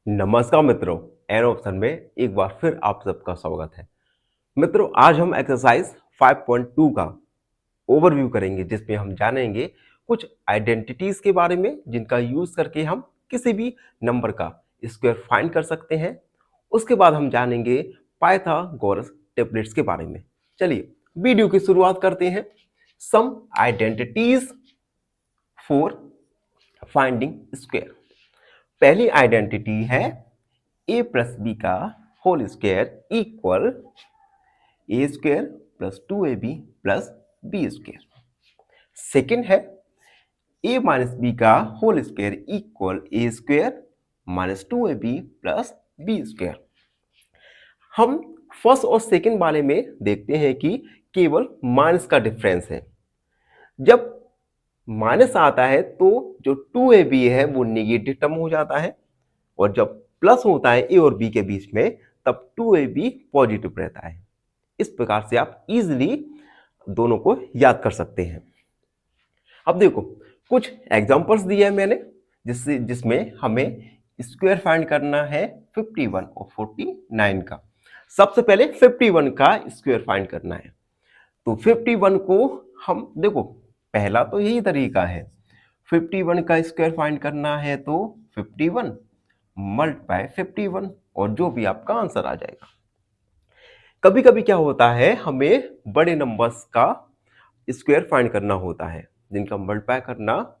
नमस्कार मित्रों, an option में एक बार फिर आप सबका स्वागत है। मित्रों, आज हम एक्सरसाइज 5.2 का ओवरव्यू करेंगे, जिसमें हम जानेंगे कुछ आइडेंटिटीज के बारे में जिनका यूज करके हम किसी भी नंबर का स्क्वायर फाइंड कर सकते हैं। उसके बाद हम जानेंगे पाइथागोरस टेबलेट्स के बारे में। चलिए वीडियो की शुरुआत करते हैं। Some identities for finding square. पहली आइडेंटिटी है a प्लस बी का whole square equal A square plus 2ab plus B square. Second है a माइनस बी का whole square equal A square minus 2ab plus B square. हम first और second वाले में देखते हैं कि केवल माइनस का डिफरेंस है। जब माइनस आता है तो जो 2ab है वो नेगेटिव टर्म हो जाता है, और जब प्लस होता है ए और बी के बीच में तब 2ab पॉजिटिव रहता है। इस प्रकार से आप इजीली दोनों को याद कर सकते हैं। अब देखो, कुछ एग्जांपल्स दिए हैं मैंने जिसमें हमें स्क्वायर फाइंड करना है 51 और 49 का। सबसे पहले 51 का स्क्वायर फाइंड करना है। तो 51 को हम देखो, पहला तो यही तरीका है। 51 का स्क्वायर फाइंड करना है तो 51 मल्टीप्लाई 51 और जो भी आपका आंसर आ जाएगा। कभी कभी क्या होता है, हमें बड़े नंबर्स का स्क्वायर फाइंड करना होता है जिनका मल्टीप्लाई करना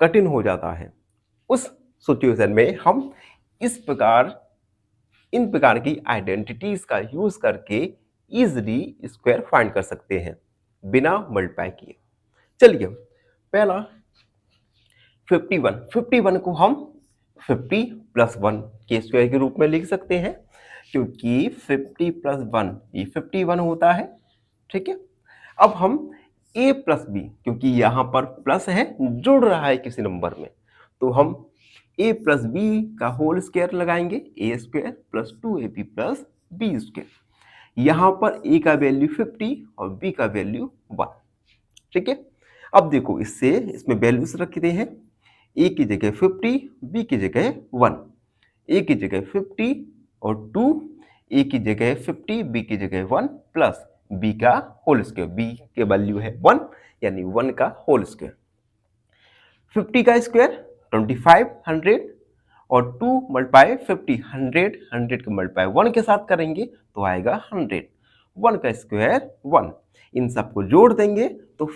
कठिन हो जाता है। उस सिचुएशन में हम इन प्रकार की आइडेंटिटीज का यूज करके इजीली स्क्वायर फाइंड कर सकते हैं बिना मल्टीप्लाई किए। चलिए, पहला 51 को हम 50 प्लस 1 के स्क्वायर के रूप में लिख सकते हैं, क्योंकि 50 प्लस 1 ये 51 होता है। ठीक है, अब हम a प्लस बी, क्योंकि यहां पर प्लस है, जुड़ रहा है किसी नंबर में, तो हम a प्लस बी का होल स्क्वायर लगाएंगे, A square plus 2ab plus B square. यहां पर a का वैल्यू 50 और b का वैल्यू 1। ठीक है, अब देखो, इसमें वैल्यूज रखते हैं। a की जगह 50, b की जगह 1, a की जगह 50 और 2, a की जगह 50, b की जगह 1 प्लस b का होल स्क्वायर, b के वैल्यू है 1 यानी 1 का होल स्क्वायर। 50 का स्क्वायर 25, 100 और 2 मल्टीप्लाई 50, 100 का मल्टीप्लाई 1 के साथ करेंगे तो आएगा 100। 1 का स्क्वायर 1, इन सबको जोड़ देंगे तो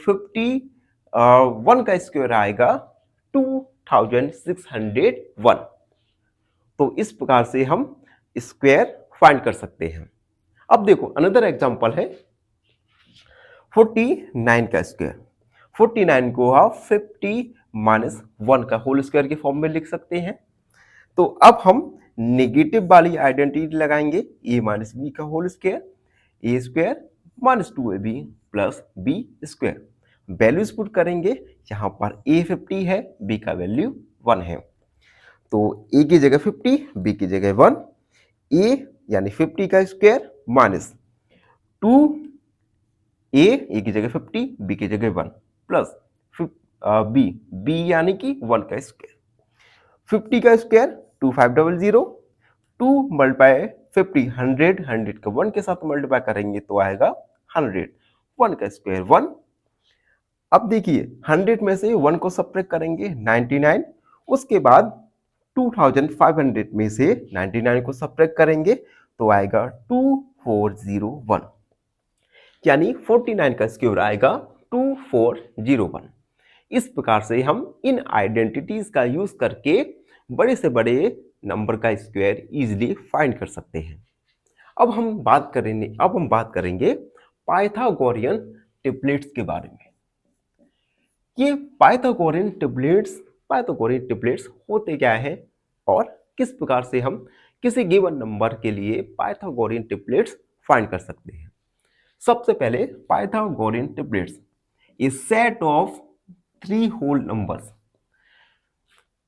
1 का स्क्वायर आएगा 2601। तो इस प्रकार से हम स्क्वायर फाइंड कर सकते हैं। अब देखो, अनदर एग्जांपल है 49 का स्क्वायर। 49 को आप 50 माइनस 1 का होल स्क्वायर के फॉर्म में लिख सकते हैं। तो अब हम नेगेटिव वाली आइडेंटिटी लगाएंगे, a माइनस बी का whole square, A square minus 2ab plus B square. Values put करेंगे, यहां पर a 50 है, b का वैल्यू 1 है, तो a की जगह 50, b की जगह 1, a यानी 50 का स्क्वायर माइनस 2a की जगह 50, b की जगह 1 प्लस b यानी कि 1 का स्क्वायर। 50 का स्क्वायर 2500, 2 मल्टीप्लाई 50, 100 का 1 के साथ मल्टीप्लाई करेंगे तो आएगा 100। 1 का स्क्वायर 1। अब देखिए, 100 में से 1 को सब्ट्रैक्ट करेंगे 99, उसके बाद 2500 में से 99 को सब्ट्रैक्ट करेंगे तो आएगा 2401, यानी 49 का स्क्वायर आएगा 2401। इस प्रकार से हम इन आइडेंटिटीज का यूज करके बड़े से बड़े नंबर का स्क्वायर इजीली फाइंड कर सकते हैं। अब हम बात करेंगे पाइथागोरियन ट्रिपलेट्स के बारे में। ये पाइथागोरियन ट्रिपलेट्स होते क्या है और किस प्रकार से हम किसी गिवन नंबर के लिए पाइथागोरियन ट्रिपलेट्स फाइंड कर सकते हैं। सबसे पहले Pythagorean triplets is set of 3 whole numbers.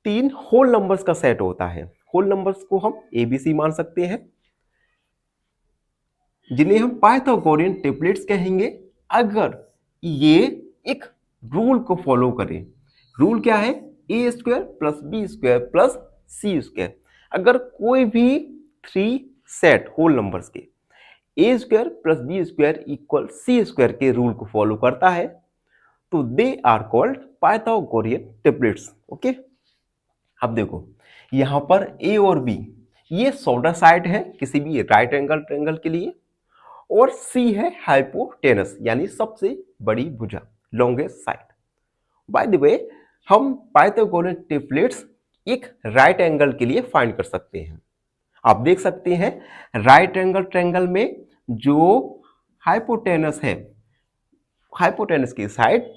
3 whole numbers का सेट होता है। होल नंबर्स को हम ABC मान सकते हैं, जिन्हें हम पाइथागोरियन ट्रिपलेट्स कहेंगे अगर ये एक रूल को फॉलो करें। रूल क्या है? a square plus B square plus C square. अगर कोई भी 3 सेट होल नंबर्स के A square plus B square equal C square के रूल को फॉलो करता है तो they are called Pythagorean triplets. Okay, अब देखो यहां पर ए और बी ये शॉर्टर साइड है किसी भी राइट एंगल ट्रायंगल के लिए, और सी है हाइपोटेनस यानी सबसे बड़ी भुजा, longest side. By the way हम पाइथागोरियन ट्रिपलेट्स एक राइट एंगल के लिए फाइंड कर सकते हैं। आप देख सकते हैं राइट एंगल ट्रायंगल में जो हाइपोटेनस है, हाइपोटेनस की साइड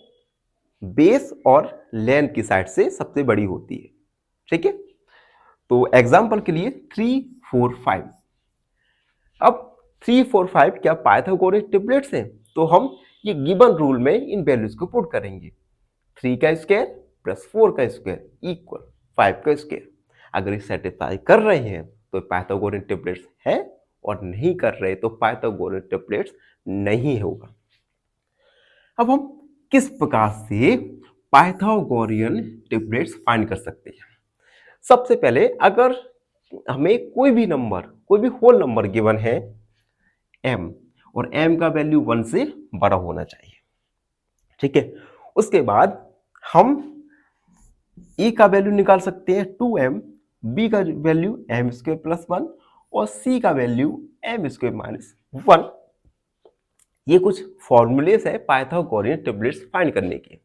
बेस और लेंथ की साइड से सबसे बड़ी होती है। ठीक है, तो एग्जांपल के लिए 3, 4, 5। अब 3, 4, 5 क्या पाइथागोरस ट्रिपलेट्स हैं? तो हम ये गिवन रूल में इन वैल्यूज को पुट करेंगे। 3 का स्क्वायर प्लस 4 का स्क्वायर इक्वल 5 का स्क्वायर। अगर ये सेटिस्फाई कर रहे हैं तो पाइथागोरस ट्रिपलेट्स है, और नहीं कर रहे तो पाइथागोरस ट्रिपलेट्स नहीं होगा। अब हम किस प्रकार से पाइथागोरियन ट्रिपलेट्स फाइंड कर सकते हैं? सबसे पहले अगर हमें कोई भी होल नंबर गिवन है m, और m का वैल्यू 1 से बड़ा होना चाहिए। ठीक है, उसके बाद हम e का वैल्यू निकाल सकते हैं 2m, b का वैल्यू m स्क्वायर प्लस 1 और c का वैल्यू m स्क्वायर माइनस 1। ये कुछ फॉर्मूलेस है पाइथागोरियन ट्रिपलेट्स फाइंड करने के।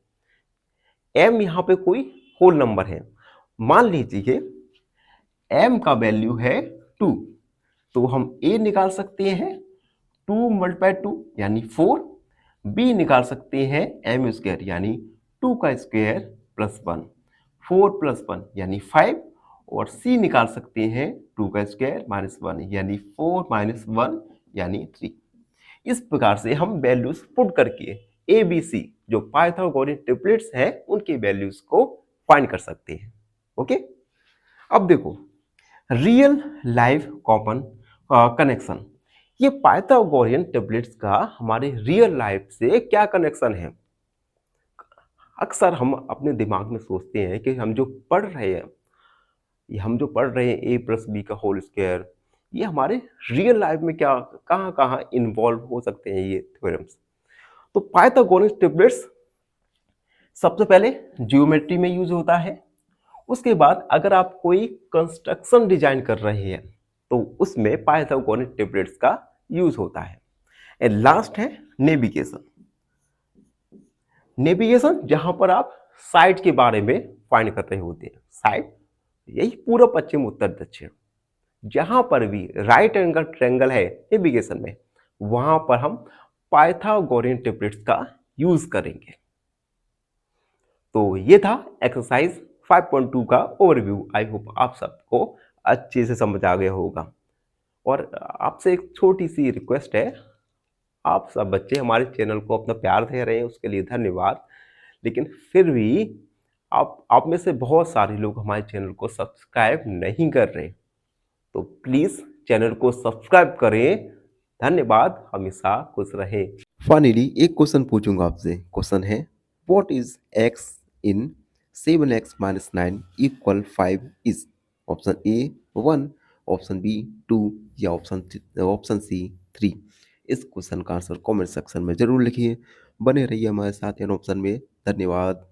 m यहां पे कोई होल नंबर है, मान लीजिए m का वैल्यू है 2, तो हम a निकाल सकते हैं 2 मल्टीप्लाई 2 यानी 4, b निकाल सकते हैं m स्क्वायर यानी 2 का स्क्वायर प्लस 1, 4 प्लस 1 यानी 5, और c निकाल सकते हैं 2 का स्क्वायर माइनस 1 यानी 4 माइनस 1 यानी 3। इस प्रकार से हम वैल्यूज पुट करके ए बी सी जो पाइथागोरियन ट्रिपलेट्स हैं उनके वैल्यूज को फाइंड कर सकते हैं। ओके, अब देखो रियल लाइफ कॉमन कनेक्शन, ये पाइथागोरियन ट्रिपलेट्स का हमारे रियल लाइफ से क्या कनेक्शन है? अक्सर हम अपने दिमाग में सोचते हैं कि हम जो पढ़ रहे हैं ए प्लस बी का होल स्क्वायर, ये हमारे रियल लाइफ में क्या कहाँ कहाँ इन्वॉल्व हो सकते हैं ये थ्योरम्स। तो पाइथागोरस ट्रिपलेट्स सबसे पहले ज्योमेट्री में यूज होता है। उसके बाद अगर आप कोई कंस्ट्रक्शन डिजाइन कर रहे हैं तो उसमें पाइथागोरस ट्रिपलेट्स का यूज होता है। एंड लास्ट है नेविगेशन। जहां पर आप साइड के बारे में फाइंड कर रहे होते हैं। साइड यही पूर्व पश्चिम उत्तर दक्षिण, जहां पर भी राइट एंगल ट्रायंगल है नेविगेशन में, वहां पर हम पाइथागोरियन ट्रिपलेट्स का यूज करेंगे। तो ये था एक्सरसाइज 5.2 का ओवरव्यू। आई होप आप सबको अच्छे से समझ आ गया होगा। और आपसे एक छोटी सी रिक्वेस्ट है, आप सब बच्चे हमारे चैनल को अपना प्यार दे रहे हैं उसके लिए धन्यवाद, लेकिन फिर भी आप में से बहुत सारे लोग हमारे चैनल को सब्सक्राइब नहीं कर रहे, तो प्लीज़ चैनल को सब्सक्राइब करें। धन्यवाद, हमेशा खुश रहें। फाइनली एक क्वेश्चन पूछूंगा आपसे। क्वेश्चन है what is x in 7x minus 9 equal 5 is? Option a 1, option b 2 या ऑप्शन सी 3। इस क्वेश्चन का आंसर कमेंट सेक्शन में जरूर लिखिए। बने रहिए हमारे साथ इन ऑप्शन में। धन्यवाद।